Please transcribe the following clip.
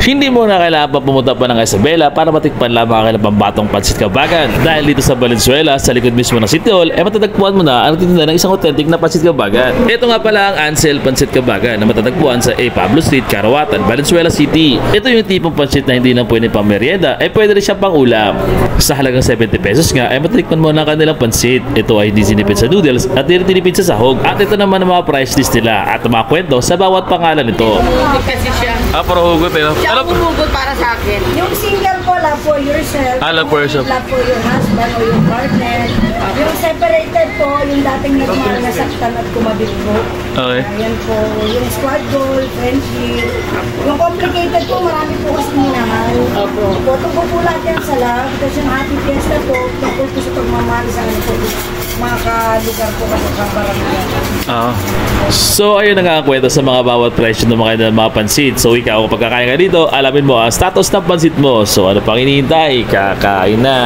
Hindi mo na kailangan pa pumunta pa ng Isabela para matikpan lamang ang kailang pambatong Pansit Kabagan. Dahil dito sa Valenzuela, sa likod mismo ng City Hall, matatagpuan mo na ang titinda ng isang authentic na Pansit Kabagan. Ito nga pala ang Ansel Pansit Kabagan na matatagpuan sa A. Pablo Street, Karawatan, Valenzuela City. Ito yung tipong pansit na hindi na pwede pang merienda, pwede rin siya pang ulam. Sa halagang 70 pesos nga, matatikpan mo na ang kanilang pansit. Ito ay hindi sinipid sa noodles at hindi tinipid sa sahog. At ito naman ang mga price list nila at mga kwento sa bawat pangalan nito. Kasi siya. Para hugot eh. Siya ang humugot para sa akin. Yung single po, love for yourself. Love for yourself. Love for your husband o your partner. Yung separated po, yung dating nagmahal na saktan at kumabilbo. Okay. Ayan po, yung squad goal, friendship. Yung complicated po, marami po kasi minamahal. Opo. Boto po po lahat yan sa love. Kasi yung happy fiesta po, tungkol po sa pagmamahal sa ano po, mga kalugar po kasi sa barangay. So ayun na nga ang kwento sa mga bawat presyo ng mga pansit. So ikaw kapag kakain ka dito, alamin mo ang status ng pansit mo. So ano pang hinihintay? Kakain na!